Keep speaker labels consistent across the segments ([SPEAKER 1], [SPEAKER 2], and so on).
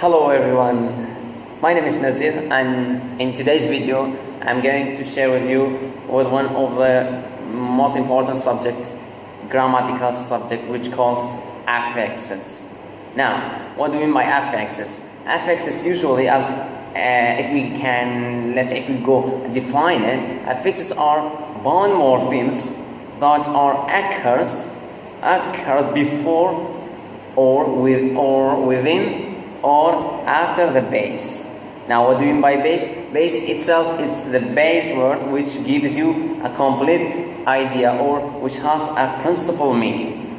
[SPEAKER 1] Hello everyone, my name is Nazir, and in today's video I'm going to share with you with one of the most important subjects, grammatical subject, which calls affixes. Now, what do we mean by affixes? Affixes usually, as if we go define it, affixes are bond morphemes that occurs before or within or after the base. Now, what do you mean by base? Base itself is the base word which gives you a complete idea or which has a principal meaning.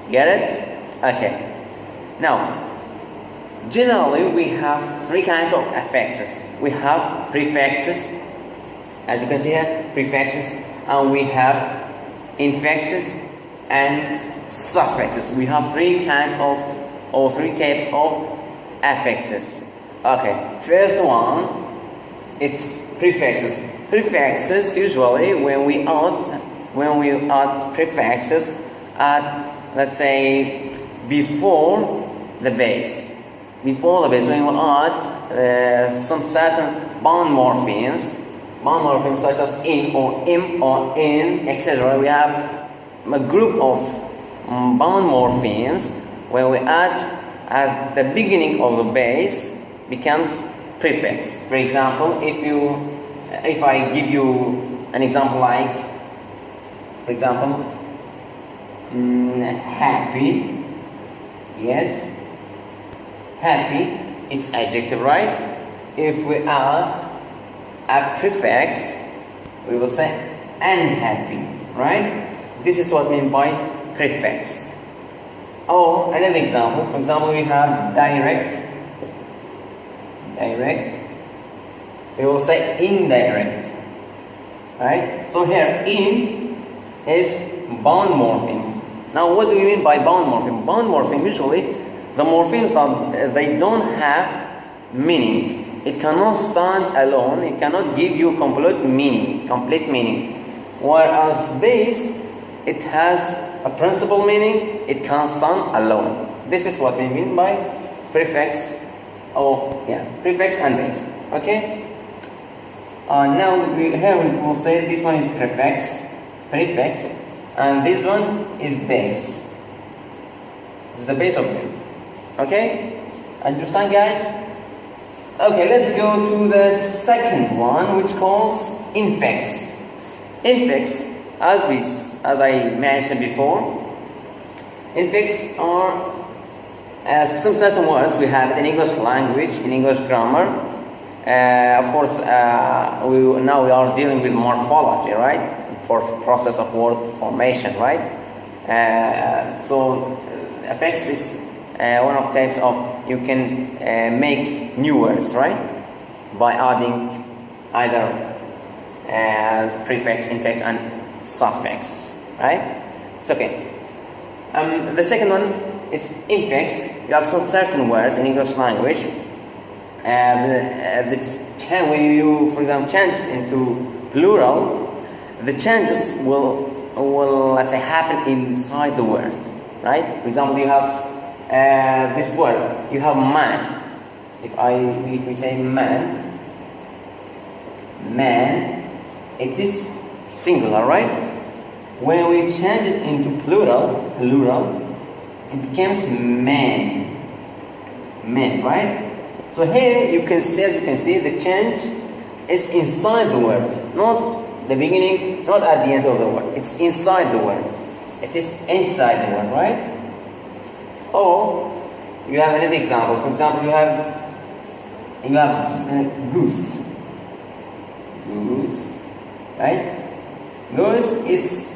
[SPEAKER 1] Get it? Okay. Now, generally we have three kinds of affixes. We have prefixes, as you can see here, prefixes, and we have infixes and suffixes. We have three kinds of, or three types of affixes. Okay, first one, it's prefixes. Prefixes usually when we add prefixes at, let's say, before the base. Before the base, when we add some certain bond morphemes such as in or im or in, etc. We have a group of bond morphemes when we add at the beginning of the base becomes prefix. For example, if I give you an example like, for example, happy. Yes, happy, it's adjective, right? If we add a prefix, we will say unhappy, right? This is what I mean by prefix. Or another example, for example, we have direct. We will say indirect, right? So here in is bond morpheme. Now, what do you mean by bond morpheme? Bond morpheme, usually the morphemes that they don't have meaning. It cannot stand alone. It cannot give you complete meaning. Whereas base, it has a principal meaning. It can stand alone. This is what we mean by prefix. Prefix and base. Okay. Now here we will say this one is prefix, and this one is base. This is the base of it. Okay. Understand, guys? Okay. Let's go to the second one, which calls infix. Infix, as I mentioned before, infix are some certain words we have in English language, in English grammar. Of course, now we are dealing with morphology, right? For process of word formation, right? So affix is one of types of you can make new words, right? By adding either prefix, infix, and suffixes, right? It's okay. The second one is infix. You have some certain words in English language, when you, for example, change into plural, the changes will let's say happen inside the word, right? For example, you have this word. You have man. If we say man, it is singular, right? When we change it into plural, it becomes men, right? So here you can see, as you can see, the change is inside the word, not the beginning, not at the end of the word. It's inside the word. It is inside the word, right? Or you have another example. For example, you have goose, right? Goose is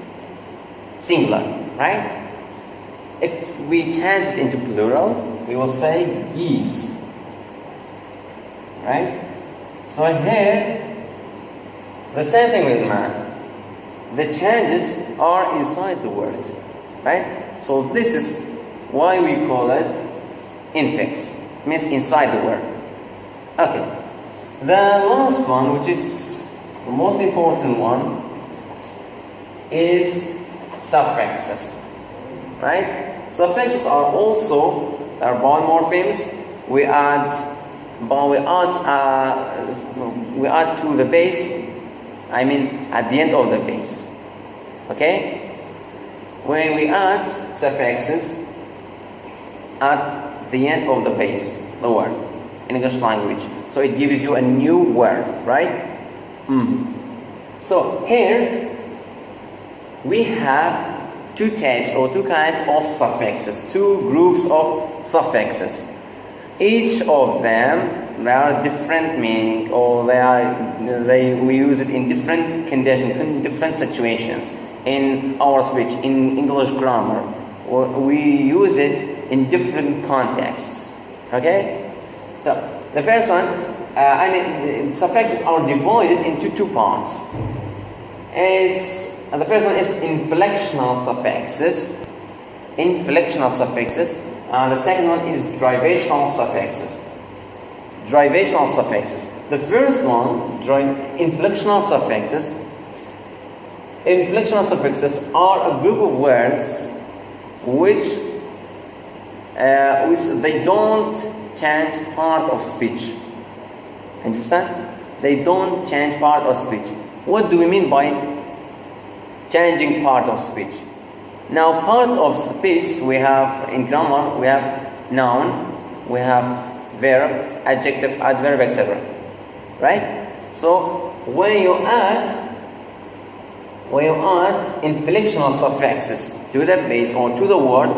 [SPEAKER 1] singular, right? If we change it into plural, we will say geese, right? So here, the same thing with man. The changes are inside the word, right? So this is why we call it infix, means inside the word. Okay. The last one, which is the most important one, is suffixes, right? Suffixes are also bond morphemes we add to the base, I mean at the end of the base. Okay? When we add suffixes at the end of the base, the word in English language, so it gives you a new word, right? So here we have two types or two kinds of suffixes, two groups of suffixes. Each of them, they are different meaning, or we use it in different conditions, in different situations. In our speech, in English grammar, we use it in different contexts. Okay? So the first one, suffixes are divided into two parts. The first one is inflectional suffixes. Inflectional suffixes. And the second one is derivational suffixes. Derivational suffixes. The first one, inflectional suffixes. Inflectional suffixes are a group of words which they don't change part of speech. Understand? They don't change part of speech. What do we mean by changing part of speech? Now, part of speech we have in grammar, we have noun, we have verb, adjective, adverb, etc. Right? So when you add inflectional suffixes to the base or to the word,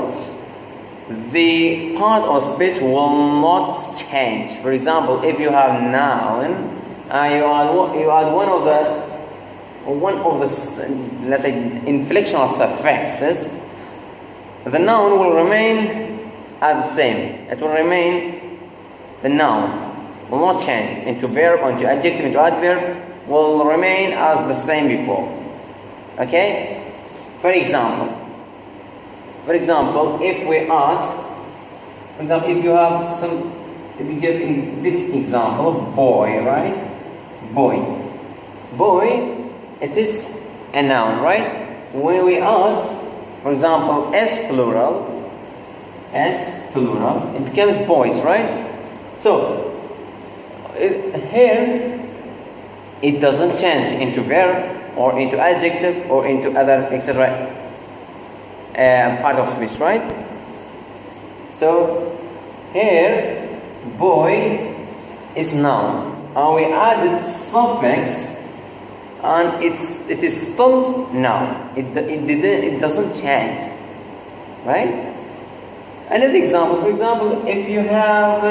[SPEAKER 1] the part of speech will not change. For example, if you have noun and you add one of the let's say inflectional suffixes, the noun will remain as the same. It will remain the noun, will not change into verb, into adjective, into adverb, will remain as the same before. Okay? For example, if we add, if we give in this example, boy, right? Boy, it is a noun, right? When we add, for example, S plural, it becomes boys, right? So, here, it doesn't change into verb, or into adjective, or into other, etc. Part of speech, right? So here, boy is noun, and we added suffix, and it is still noun. It doesn't change, right? Another example, for example, if you have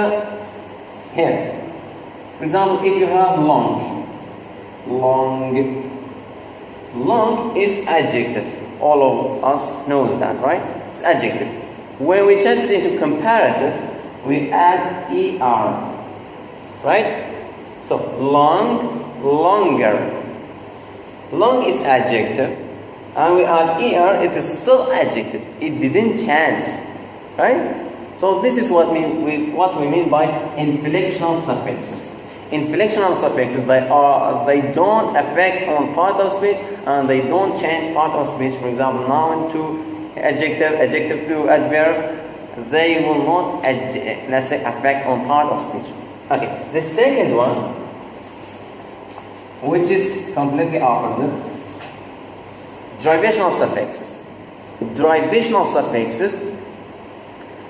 [SPEAKER 1] if you have long is adjective. All of us knows that, right? It's adjective. When we change it into comparative, we add er, right? So long, longer. Long is adjective, and we add er. It is still adjective. It didn't change, right? So this is what we mean by inflectional suffixes. Inflectional suffixes, they don't affect on part of speech, and they don't change part of speech. For example, noun to adjective, adjective to adverb, they will not let's say affect on part of speech. Okay, the second one, which is completely opposite, derivational suffixes. Derivational suffixes,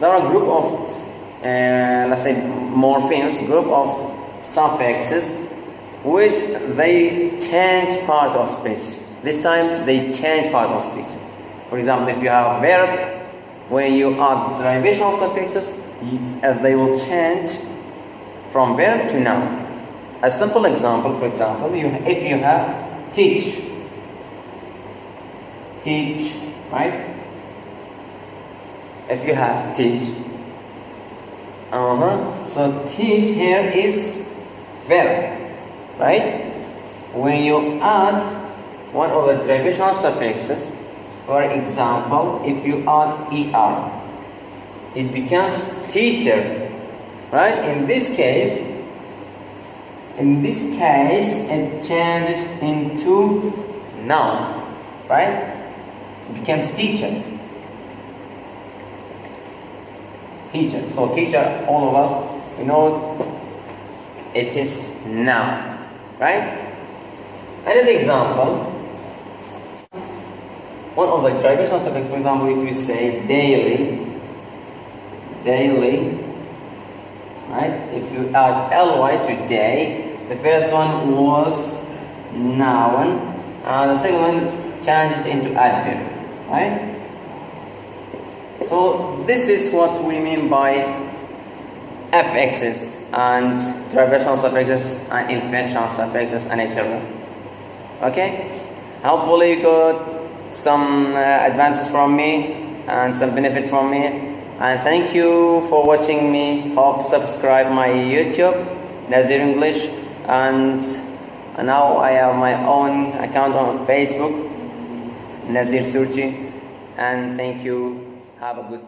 [SPEAKER 1] there are a group of let's say morphemes, group of suffixes which they change part of speech. This time they change part of speech. For example, if you have verb, when you add derivational suffixes, they will change from verb to noun. A simple example, for example, if you have teach, right? If you have teach, so teach here is verb, right? When you add one of the derivational suffixes, for example, if you add er, it becomes teacher, right? In this case, it changes into noun, right? It becomes teacher. So teacher, all of us we know it is noun, right? Another example, one of the traditional suffix, for example, if you say daily, right? If you add ly to day, the first one was noun, and the second one changed it into adverb, right? So this is what we mean by affixes and traditional suffixes and inflectional suffixes and etc. Okay? Hopefully you got some advances from me and some benefit from me, and thank you for watching me. Hope subscribe my YouTube Nazir English, and now I have my own account on Facebook, Nazir Surji, and thank you. Have a good